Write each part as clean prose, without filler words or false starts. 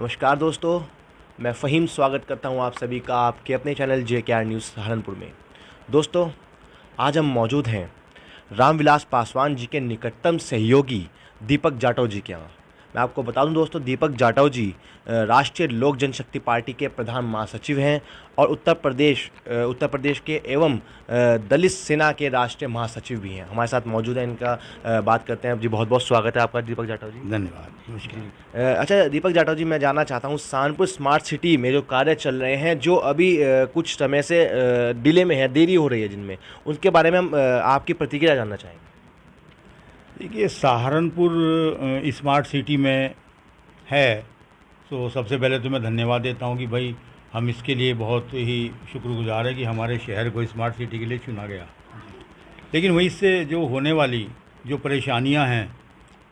नमस्कार दोस्तों, मैं फ़हीम स्वागत करता हूं आप सभी का आपके अपने चैनल JKR न्यूज़ सहारनपुर में। दोस्तों, आज हम मौजूद हैं रामविलास पासवान जी के निकटतम सहयोगी दीपक जाटव जी के यहाँ। मैं आपको बता दूं दोस्तों, दीपक जाटव जी राष्ट्रीय लोक जनशक्ति पार्टी के प्रधान महासचिव हैं और उत्तर प्रदेश के एवं दलित सेना के राष्ट्रीय महासचिव भी हैं। हमारे साथ मौजूद हैं, इनका बात करते हैं। जी बहुत बहुत स्वागत है आपका दीपक जाटव जी। धन्यवाद, नमस्कार। अच्छा दीपक जाटव जी, मैं जानना चाहता हूँ सहारनपुर स्मार्ट सिटी में जो कार्य चल रहे हैं, जो अभी कुछ समय से डिले में है, देरी हो रही है जिनमें, उनके बारे में हम आपकी प्रतिक्रिया जानना चाहेंगे। देखिए, सहारनपुर स्मार्ट सिटी में है, तो सबसे पहले तो मैं धन्यवाद देता हूं कि भाई हम इसके लिए बहुत ही शुक्रगुजार है कि हमारे शहर को स्मार्ट सिटी के लिए चुना गया। लेकिन वहीं से जो होने वाली जो परेशानियां हैं,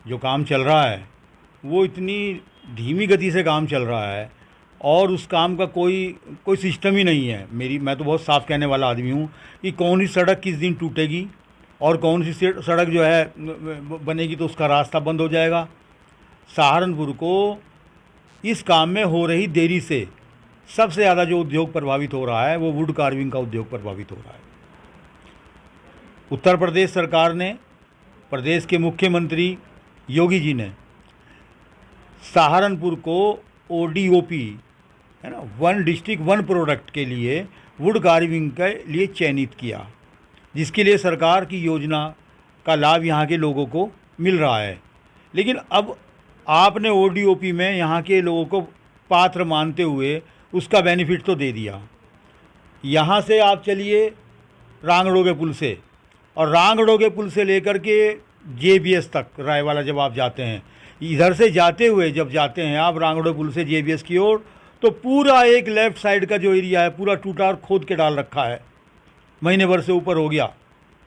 जो काम चल रहा है, वो इतनी धीमी गति से काम चल रहा है और उस काम का कोई सिस्टम ही नहीं है। मैं तो बहुत साफ कहने वाला आदमी हूँ कि कौन सी सड़क किस दिन टूटेगी और कौन सी सड़क जो है बनेगी तो उसका रास्ता बंद हो जाएगा। सहारनपुर को इस काम में हो रही देरी से सबसे ज़्यादा जो उद्योग प्रभावित हो रहा है वो वुड कार्विंग का उद्योग प्रभावित हो रहा है। उत्तर प्रदेश सरकार ने, प्रदेश के मुख्यमंत्री योगी जी ने सहारनपुर को ODOP है ना, वन डिस्ट्रिक्ट वन प्रोडक्ट के लिए वुड कार्विंग के लिए चयनित किया, जिसके लिए सरकार की योजना का लाभ यहाँ के लोगों को मिल रहा है। लेकिन अब आपने ODOP में यहाँ के लोगों को पात्र मानते हुए उसका बेनिफिट तो दे दिया। यहाँ से आप चलिए रांगड़ों के पुल से, और रांगड़ों के पुल से लेकर के JBS तक रायवाला जब आप जाते हैं, इधर से जाते हुए जब जाते हैं आप रांगड़ों पुल से JBS की ओर, तो पूरा एक लेफ़्ट साइड का जो एरिया है पूरा टूटा और खोद के डाल रखा है। महीने भर से ऊपर हो गया।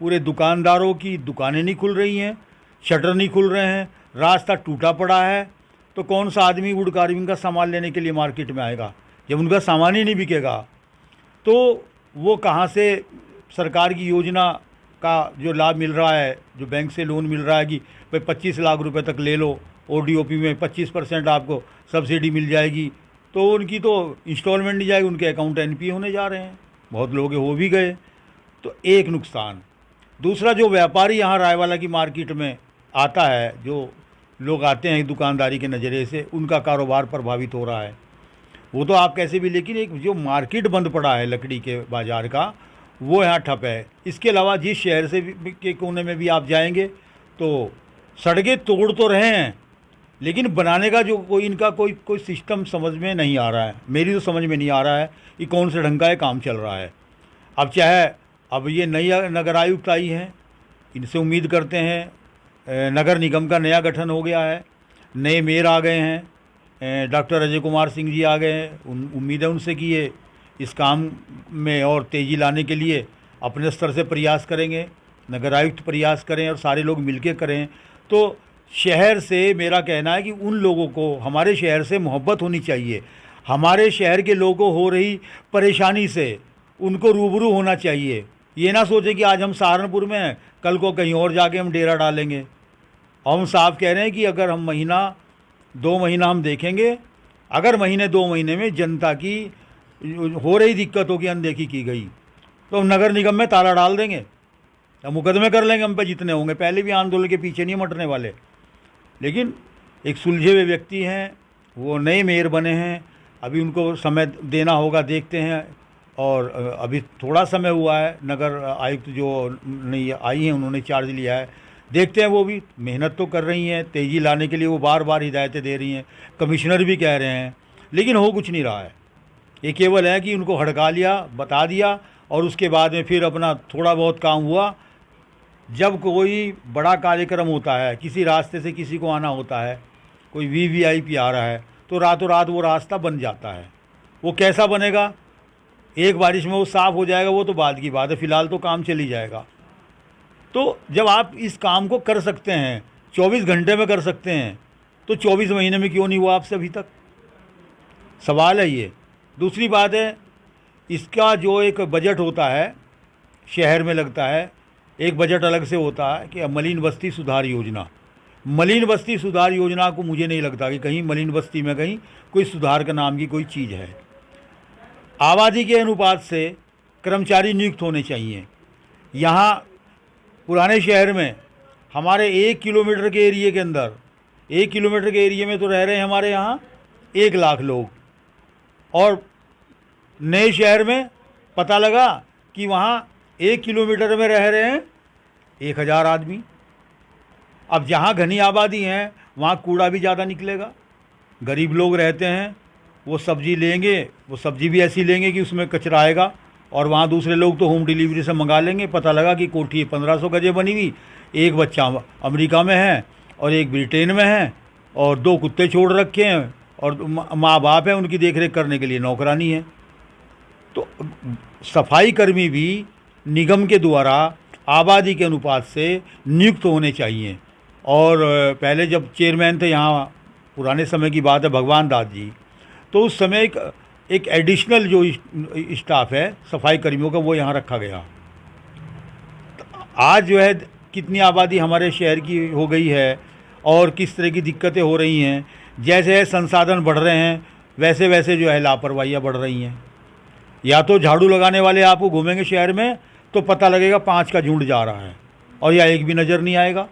पूरे दुकानदारों की दुकानें नहीं खुल रही हैं, शटर नहीं खुल रहे हैं, रास्ता टूटा पड़ा है। तो कौन सा आदमी वुड कार्विंग का सामान लेने के लिए मार्केट में आएगा जब उनका सामान ही नहीं बिकेगा? तो वो कहाँ से सरकार की योजना का जो लाभ मिल रहा है, जो बैंक से लोन मिल रहा है कि भाई 25 लाख रुपए तक ले लो, ODOP में 25% आपको सब्सिडी मिल जाएगी, तो उनकी तो इंस्टॉलमेंट नहीं जाएगी, उनके अकाउंट NPA होने जा रहे हैं। बहुत लोग हो भी गए। तो एक नुकसान। दूसरा, जो व्यापारी यहाँ रायवाला की मार्केट में आता है, जो लोग आते हैं दुकानदारी के नज़रिए से, उनका कारोबार प्रभावित हो रहा है। वो तो आप कैसे भी, लेकिन एक जो मार्केट बंद पड़ा है लकड़ी के बाज़ार का, वो यहाँ ठप है। इसके अलावा जिस शहर से भी के कोने में भी आप जाएंगे तो सड़कें तोड़ तो रहे हैं, लेकिन बनाने का जो कोई सिस्टम समझ में नहीं आ रहा है। मेरी तो समझ में नहीं आ रहा है कि कौन से ढंग का ये काम चल रहा है। अब ये नई नगर आयुक्त आई हैं, इनसे उम्मीद करते हैं, नगर निगम का नया गठन हो गया है, नए मेयर आ गए हैं, डॉक्टर अजय कुमार सिंह जी आ गए हैं। उम्मीद है उनसे कि ये इस काम में और तेज़ी लाने के लिए अपने स्तर से प्रयास करेंगे, नगर आयुक्त प्रयास करें और सारे लोग मिलके करें। तो शहर से मेरा कहना है कि उन लोगों को हमारे शहर से मोहब्बत होनी चाहिए। हमारे शहर के लोगों को हो रही परेशानी से उनको रूबरू होना चाहिए। ये ना सोचें कि आज हम सहारनपुर में हैं, कल को कहीं और जाके हम डेरा डालेंगे। हम साफ कह रहे हैं कि अगर हम महीना 2 महीना हम देखेंगे, अगर महीने 2 महीने में जनता की हो रही दिक्कतों की अनदेखी की गई तो हम नगर निगम में ताला डाल देंगे, हम मुकदमे कर लेंगे हम पे जितने होंगे। पहले भी आंदोलन के पीछे नहीं मटने वाले। लेकिन एक सुलझे हुए व्यक्ति हैं, वो नए मेयर बने हैं, अभी उनको समय देना होगा, देखते हैं। और अभी थोड़ा समय हुआ है, नगर आयुक्त जो नई आई हैं उन्होंने चार्ज लिया है, देखते हैं। वो भी मेहनत तो कर रही हैं, तेज़ी लाने के लिए वो बार बार हिदायतें दे रही हैं, कमिश्नर भी कह रहे हैं, लेकिन हो कुछ नहीं रहा है। ये केवल है कि उनको हड़का लिया, बता दिया, और उसके बाद में फिर अपना थोड़ा बहुत काम हुआ। जब कोई बड़ा कार्यक्रम होता है, किसी रास्ते से किसी को आना होता है, कोई VVIP आ रहा है, तो रातों रात वो रास्ता बन जाता है। वो कैसा बनेगा, एक बारिश में वो साफ़ हो जाएगा, वो तो बाद की बात है, फ़िलहाल तो काम चल ही जाएगा। तो जब आप इस काम को कर सकते हैं, 24 घंटे में कर सकते हैं, तो 24 महीने में क्यों नहीं हुआ आपसे अभी तक? सवाल है ये। दूसरी बात है, इसका जो एक बजट होता है शहर में लगता है, एक बजट अलग से होता है कि मलिन बस्ती सुधार योजना, मलिन बस्ती सुधार योजना को मुझे नहीं लगता कि कहीं मलिन बस्ती में कहीं कोई सुधार का नाम की कोई चीज़ है। आबादी के अनुपात से कर्मचारी नियुक्त होने चाहिए। यहाँ पुराने शहर में हमारे 1 किलोमीटर के एरिए के अंदर, 1 किलोमीटर के एरिए में तो रह रहे हैं हमारे यहाँ 1 लाख लोग, और नए शहर में पता लगा कि वहाँ 1 किलोमीटर में रह रहे हैं 1000 आदमी। अब जहाँ घनी आबादी है वहाँ कूड़ा भी ज़्यादा निकलेगा। गरीब लोग रहते हैं, वो सब्ज़ी लेंगे, वो सब्ज़ी भी ऐसी लेंगे कि उसमें कचरा आएगा, और वहाँ दूसरे लोग तो होम डिलीवरी से मंगा लेंगे। पता लगा कि कोठी 1500 गजे बनी हुई, एक बच्चा अमेरिका में है और एक ब्रिटेन में है, और 2 कुत्ते छोड़ रखे हैं, और माँ बाप हैं उनकी देखरेख करने के लिए नौकरानी है। तो सफाई कर्मी भी निगम के द्वारा आबादी के अनुपात से नियुक्त होने चाहिए। और पहले जब चेयरमैन थे यहाँ, पुराने समय की बात है, भगवान दास जी, तो उस समय एक एडिशनल जो स्टाफ है सफाई कर्मियों का वो यहाँ रखा गया। आज जो है कितनी आबादी हमारे शहर की हो गई है और किस तरह की दिक्कतें हो रही हैं। जैसे संसाधन बढ़ रहे हैं वैसे वैसे जो है लापरवाहियाँ बढ़ रही हैं। या तो झाड़ू लगाने वाले आपको घूमेंगे शहर में तो पता लगेगा 5 का झुंड जा रहा है, और या एक भी नज़र नहीं आएगा।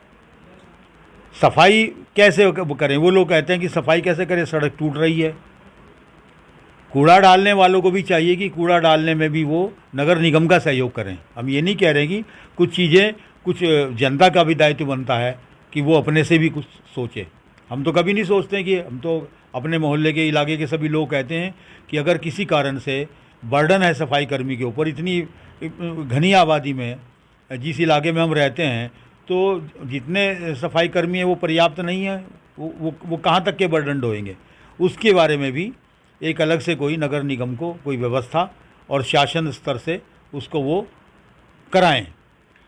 सफाई कैसे करें? वो लोग कहते हैं कि सफाई कैसे करें, सड़क टूट रही है। कूड़ा डालने वालों को भी चाहिए कि कूड़ा डालने में भी वो नगर निगम का सहयोग करें। हम ये नहीं कह रहे कि कुछ चीज़ें, कुछ जनता का भी दायित्व बनता है कि वो अपने से भी कुछ सोचे। हम तो कभी नहीं सोचते कि हम तो अपने मोहल्ले के इलाके के सभी लोग कहते हैं कि अगर किसी कारण से बर्डन है सफाई कर्मी के ऊपर, इतनी घनी आबादी में जिस इलाके में हम रहते हैं, तो जितने सफाई कर्मी हैं वो पर्याप्त नहीं है, वो कहाँ तक के बर्डन ढोएंगे। उसके बारे में भी एक अलग से कोई नगर निगम को कोई व्यवस्था और शासन स्तर से उसको वो कराएं,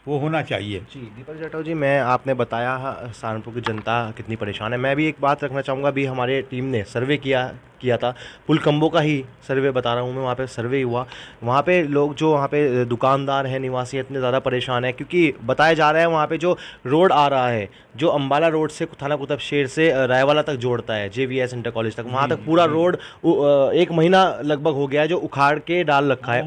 वो होना चाहिए। जी दीपक जाटव जी, मैं आपने बताया सहारनपुर की जनता कितनी परेशान है। मैं भी एक बात रखना चाहूँगा। अभी हमारे टीम ने सर्वे किया था, पुलकम्बो का ही सर्वे बता रहा हूँ मैं, वहाँ पे सर्वे हुआ। वहाँ पे लोग जो वहाँ पे दुकानदार हैं, निवासी इतने ज़्यादा परेशान हैं क्योंकि बताया जा रहा है वहाँ पे जो रोड आ रहा है, जो अम्बाला रोड से थाना कुतुबशेर से रायवाला तक जोड़ता है, JVS इंटर कॉलेज तक, वहाँ तक पूरा रोड 1 महीना लगभग हो गया है जो उखाड़ के डाल रखा है।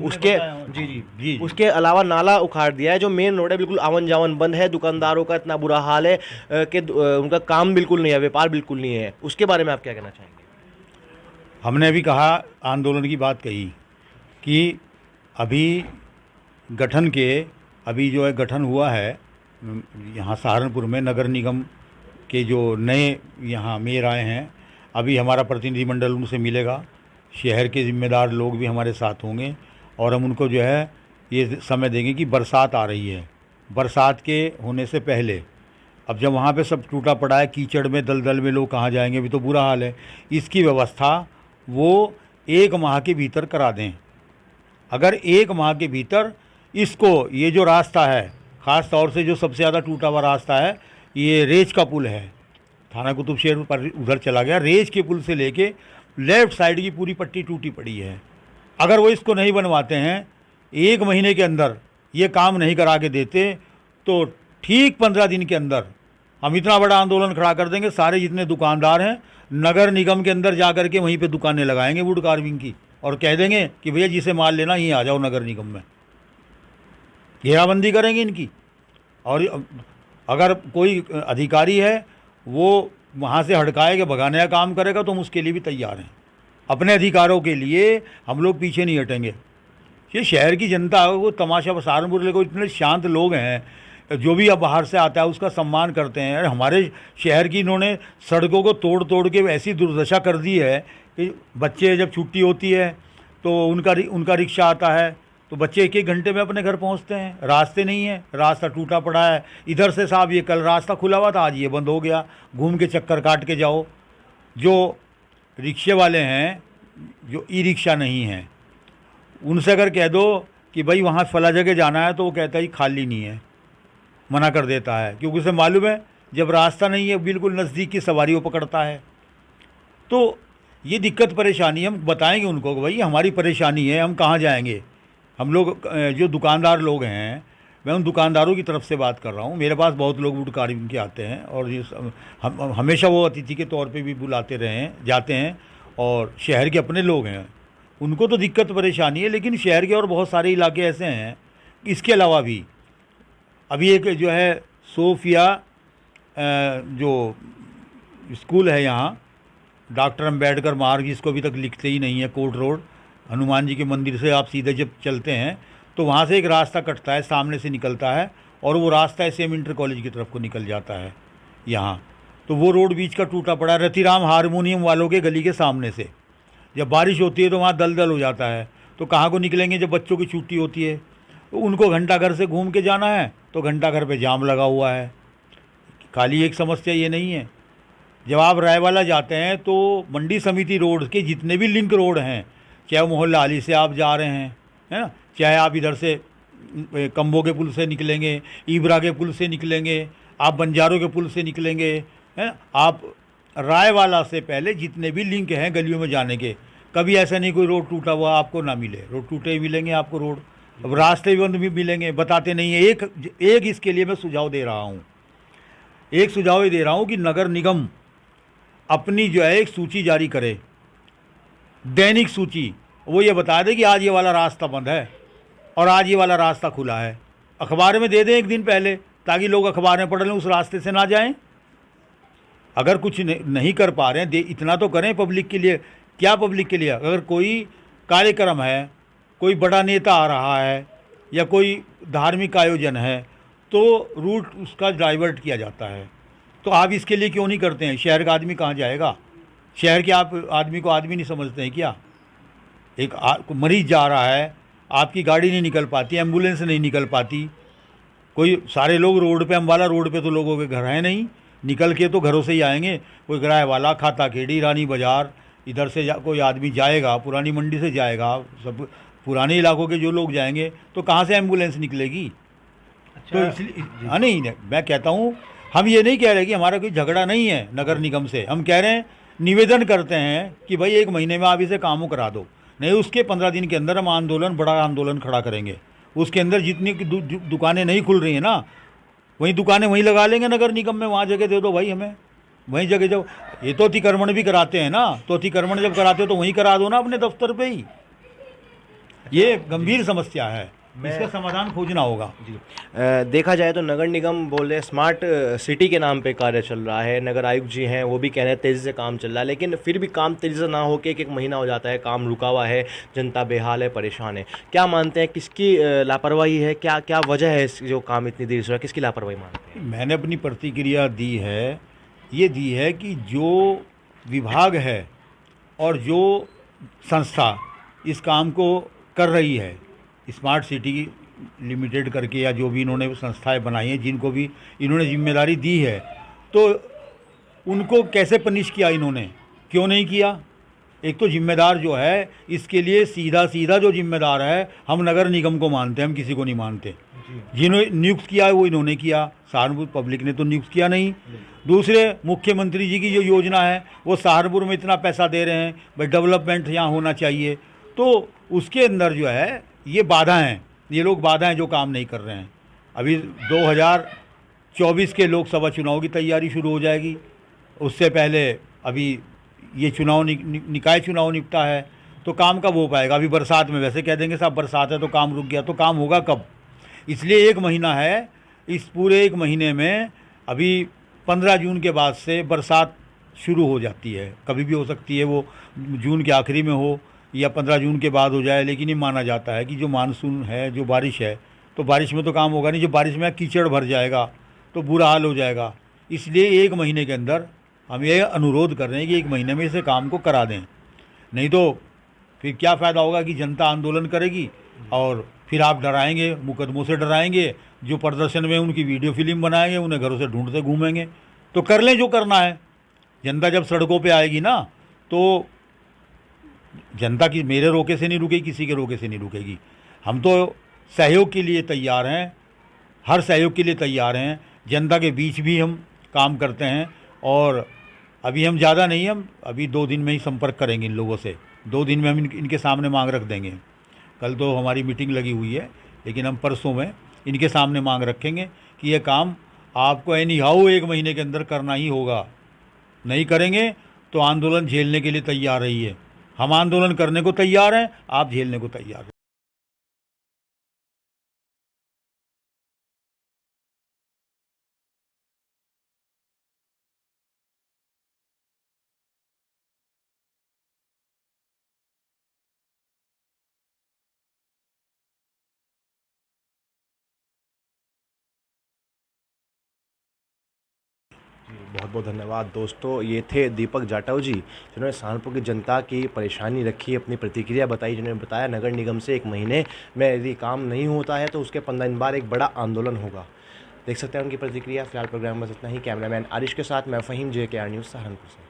उसके अलावा नाला उखाड़ दिया है। जो मेन रोड है बिल्कुल आवन जावन बंद है। दुकानदारों का इतना बुरा हाल है कि उनका काम बिल्कुल नहीं है, व्यापार बिल्कुल नहीं है। उसके बारे में आप क्या कहना चाहेंगे? हमने अभी कहा, आंदोलन की बात कही कि अभी जो है गठन हुआ है यहाँ सहारनपुर में, नगर निगम के जो नए यहाँ मेयर आए हैं, अभी हमारा प्रतिनिधिमंडल उनसे मिलेगा। शहर के जिम्मेदार लोग भी हमारे साथ होंगे और हम उनको जो है ये समय देंगे कि बरसात आ रही है। बरसात के होने से पहले, अब जब वहाँ पे सब टूटा पड़ा है, कीचड़ में दलदल में लोग कहाँ जाएंगे, अभी तो बुरा हाल है। इसकी व्यवस्था वो 1 माह के भीतर करा दें। अगर 1 माह के भीतर इसको, ये जो रास्ता है, ख़ास तौर से जो सबसे ज़्यादा टूटा हुआ रास्ता है, ये रेज का पुल है, थाना कुतुबशेर पर उधर चला गया। रेज के पुल से लेके लेफ़्ट साइड की पूरी पट्टी टूटी पड़ी है। अगर वो इसको नहीं बनवाते हैं, 1 महीने के अंदर ये काम नहीं करा के देते, तो ठीक 15 दिन के अंदर हम इतना बड़ा आंदोलन खड़ा कर देंगे। सारे जितने दुकानदार हैं नगर निगम के अंदर जा कर के वहीं पे दुकानें लगाएंगे वुड कार्विंग की, और कह देंगे कि भैया जिसे माल लेना यहीं आ जाओ नगर निगम में। घेराबंदी करेंगे इनकी। और अगर कोई अधिकारी है वो वहाँ से हड़काए के भगाने का काम करेगा तो हम उसके लिए भी तैयार हैं। अपने अधिकारों के लिए हम लोग पीछे नहीं हटेंगे। ये शहर की जनता वो तमाशा, सहारनपुर को इतने शांत लोग हैं, जो भी अब बाहर से आता है उसका सम्मान करते हैं। हमारे शहर की इन्होंने सड़कों को तोड़ तोड़ के ऐसी दुर्दशा कर दी है कि बच्चे जब छुट्टी होती है तो उनका रिक्शा आता है तो बच्चे 1-1 घंटे में अपने घर पहुंचते हैं। रास्ते नहीं है, रास्ता टूटा पड़ा है। इधर से साहब ये कल रास्ता खुला हुआ था, आज ये बंद हो गया, घूम के चक्कर काट के जाओ। जो रिक्शे वाले हैं, जो ई रिक्शा नहीं हैं, उनसे अगर कह दो कि भाई वहाँ फला जगह जाना है तो वो कहता है खाली नहीं है, मना कर देता है, क्योंकि उसे मालूम है जब रास्ता नहीं है बिल्कुल नज़दीक की सवारी वो पकड़ता है। तो ये दिक्कत परेशानी हम बताएंगे उनको कि भाई हमारी परेशानी है, हम कहाँ जाएंगे। हम लोग जो दुकानदार लोग हैं मैं उन दुकानदारों की तरफ से बात कर रहा हूँ। मेरे पास बहुत लोग वुड कार्विंग के आते हैं और हम हमेशा वो अतिथि के तौर पे भी बुलाते रहे हैं, जाते हैं, और शहर के अपने लोग हैं, उनको तो दिक्कत परेशानी है, लेकिन शहर के और बहुत सारे इलाके ऐसे हैं। इसके अलावा भी अभी एक जो है सोफिया जो स्कूल है यहाँ, डॉक्टर अम्बेडकर मार्ग, जिसको अभी तक लिखते ही नहीं है, कोर्ट रोड, हनुमान जी के मंदिर से आप सीधे जब चलते हैं तो वहाँ से एक रास्ता कटता है, सामने से निकलता है, और वो रास्ता एसएम इंटर कॉलेज की तरफ को निकल जाता है यहाँ। तो वो रोड बीच का टूटा पड़ा है, रतिराम हारमोनियम वालों के गली के सामने से। जब बारिश होती है तो वहाँ दलदल हो जाता है, तो कहाँ को निकलेंगे जब बच्चों की छुट्टी होती है? तो उनको घंटाघर से घूम के जाना है, तो घंटाघर पे जाम लगा हुआ है। खाली एक समस्या ये नहीं है, जब आप रायवाला जाते हैं तो मंडी समिति रोड के जितने भी लिंक रोड हैं, चाहे मोहल्ला अली से आप जा रहे हैं, है ना, चाहे आप इधर से कंबो के पुल से निकलेंगे, ईबरा के पुल से निकलेंगे, आप बंजारों के पुल से निकलेंगे, है ना, आप रायवाला से पहले जितने भी लिंक हैं गलियों में जाने के, कभी ऐसा नहीं कोई रोड टूटा हुआ आपको ना मिले। रोड टूटे ही मिलेंगे आपको, रोड अब रास्ते बंद भी मिलेंगे, बताते नहीं है। एक इसके लिए मैं सुझाव दे रहा हूँ, एक सुझाव ये दे रहा हूँ कि नगर निगम अपनी जो है एक सूची जारी करे, दैनिक सूची। वो ये बता दे कि आज ये वाला रास्ता बंद है और आज ये वाला रास्ता खुला है। अखबार में दे दें एक दिन पहले, ताकि लोग अखबार में पढ़ लें, उस रास्ते से ना जाएं। अगर कुछ नहीं कर पा रहे हैं, इतना तो करें पब्लिक के लिए। क्या पब्लिक के लिए? अगर कोई कार्यक्रम है, कोई बड़ा नेता आ रहा है या कोई धार्मिक आयोजन है, तो रूट उसका डाइवर्ट किया जाता है। तो आप इसके लिए क्यों नहीं करते हैं? शहर का आदमी कहाँ जाएगा? शहर के आप आदमी को आदमी नहीं समझते हैं क्या? एक मरीज जा रहा है, आपकी गाड़ी नहीं निकल पाती, एम्बुलेंस नहीं निकल पाती, कोई सारे लोग रोड पे, अम्बाला रोड पे तो लोगों के घर हैं नहीं, निकल के तो घरों से ही आएंगे। कोई किराए वाला, खाता खेड़ी, रानी बाज़ार, इधर से कोई आदमी जाएगा, पुरानी मंडी से जाएगा, सब पुराने इलाकों के जो लोग जाएंगे, तो कहाँ से एम्बुलेंस निकलेगी? तो इसलिए हाँ, नहीं, मैं कहता हूँ, हम ये नहीं कह रहे कि हमारा कोई झगड़ा नहीं है नगर निगम से। हम कह रहे हैं, निवेदन करते हैं कि भाई 1 महीने में आप इसे कामों करा दो, नहीं उसके 15 दिन के अंदर हम आंदोलन, बड़ा आंदोलन खड़ा करेंगे। उसके अंदर जितनी दुकानें नहीं खुल रही हैं ना, वहीं दुकानें वहीं लगा लेंगे नगर निगम में, वहाँ जगह दे दो भाई हमें, वहीं जगह। जब ये तो अतिक्रमण भी कराते हैं ना, तो अतिक्रमण जब कराते हो तो वहीं करा दो ना, अपने दफ्तर पे ही। ये गंभीर समस्या है, इसका समाधान खोजना होगा। जी, देखा जाए तो नगर निगम बोल रहे स्मार्ट सिटी के नाम पे कार्य चल रहा है, नगर आयुक्त जी हैं वो भी कह रहे हैं तेज़ी से काम चल रहा है, लेकिन फिर भी काम तेज़ी से ना होकर एक महीना हो जाता है, काम रुका हुआ है, जनता बेहाल है, परेशान है। क्या मानते हैं, किसकी लापरवाही है? क्या क्या वजह है जो काम इतनी देर से हो रहा है? किसकी लापरवाही मानते हैं? मैंने अपनी प्रतिक्रिया दी है, ये दी है कि जो विभाग है और जो संस्था इस काम को कर रही है, स्मार्ट सिटी लिमिटेड करके, या जो भी इन्होंने संस्थाएं बनाई हैं, जिनको भी इन्होंने जिम्मेदारी दी है, तो उनको कैसे पनिश किया इन्होंने? क्यों नहीं किया? एक तो जिम्मेदार जो है, इसके लिए सीधा सीधा जो जिम्मेदार है, हम नगर निगम को मानते हैं, हम किसी को नहीं मानते। जिन्होंने नियुक्त किया है वो इन्होंने किया, सहारनपुर पब्लिक ने तो नियुक्त किया नहीं। दूसरे, मुख्यमंत्री जी की जो योजना है, वो सहारनपुर में इतना पैसा दे रहे हैं, भाई डेवलपमेंट यहाँ होना चाहिए, तो उसके अंदर जो है ये बाधा हैं, ये लोग बाधा हैं जो काम नहीं कर रहे हैं। अभी 2024 के लोकसभा चुनाव की तैयारी शुरू हो जाएगी, उससे पहले अभी ये चुनाव निकाय चुनाव निपटा है, तो काम कब हो पाएगा? अभी बरसात में वैसे कह देंगे साहब बरसात है तो काम रुक गया, तो काम होगा कब? इसलिए 1 महीना है, इस पूरे 1 महीने में अभी 15 जून के बाद से बरसात शुरू हो जाती है, कभी भी हो सकती है, वो जून के आखिरी में हो या 15 जून के बाद हो जाए, लेकिन ये माना जाता है कि जो मानसून है, जो बारिश है, तो बारिश में तो काम होगा नहीं। जब बारिश में कीचड़ भर जाएगा तो बुरा हाल हो जाएगा। इसलिए 1 महीने के अंदर हम ये अनुरोध कर रहे हैं कि 1 महीने में इसे काम को करा दें, नहीं तो फिर क्या फ़ायदा होगा कि जनता आंदोलन करेगी और फिर आप डराएंगे, मुकदमों से डराएंगे, जो प्रदर्शन में उनकी वीडियो फिल्म बनाएंगे, उन्हें घरों से ढूंढते घूमेंगे। तो कर लें जो करना है। जनता जब सड़कों पे आएगी ना, तो जनता की मेरे रोके से नहीं रुकेगी, किसी के रोके से नहीं रुकेगी। हम तो सहयोग के लिए तैयार हैं, हर सहयोग के लिए तैयार हैं। जनता के बीच भी हम काम करते हैं, और अभी हम ज़्यादा नहीं, हम अभी 2 दिन में ही संपर्क करेंगे इन लोगों से। 2 दिन में हम इनके सामने मांग रख देंगे। कल तो हमारी मीटिंग लगी हुई है, लेकिन हम परसों में इनके सामने मांग रखेंगे कि ये काम आपको एनी हाउ 1 महीने के अंदर करना ही होगा। नहीं करेंगे तो आंदोलन झेलने के लिए तैयार रहिए। हम आंदोलन करने को तैयार हैं, आप झेलने को तैयार हैं। बहुत बहुत धन्यवाद दोस्तों। ये थे दीपक जाटव जी, जिन्होंने सहारनपुर की जनता की परेशानी रखी, अपनी प्रतिक्रिया बताई, जिन्होंने बताया नगर निगम से 1 महीने में यदि काम नहीं होता है तो उसके 15 दिन बाद एक बड़ा आंदोलन होगा। देख सकते हैं उनकी प्रतिक्रिया। फिलहाल प्रोग्राम में बस इतना ही। कैमरामैन आरिश के साथ मैं फ़हीम, JKR न्यूज़ सहारनपुर से।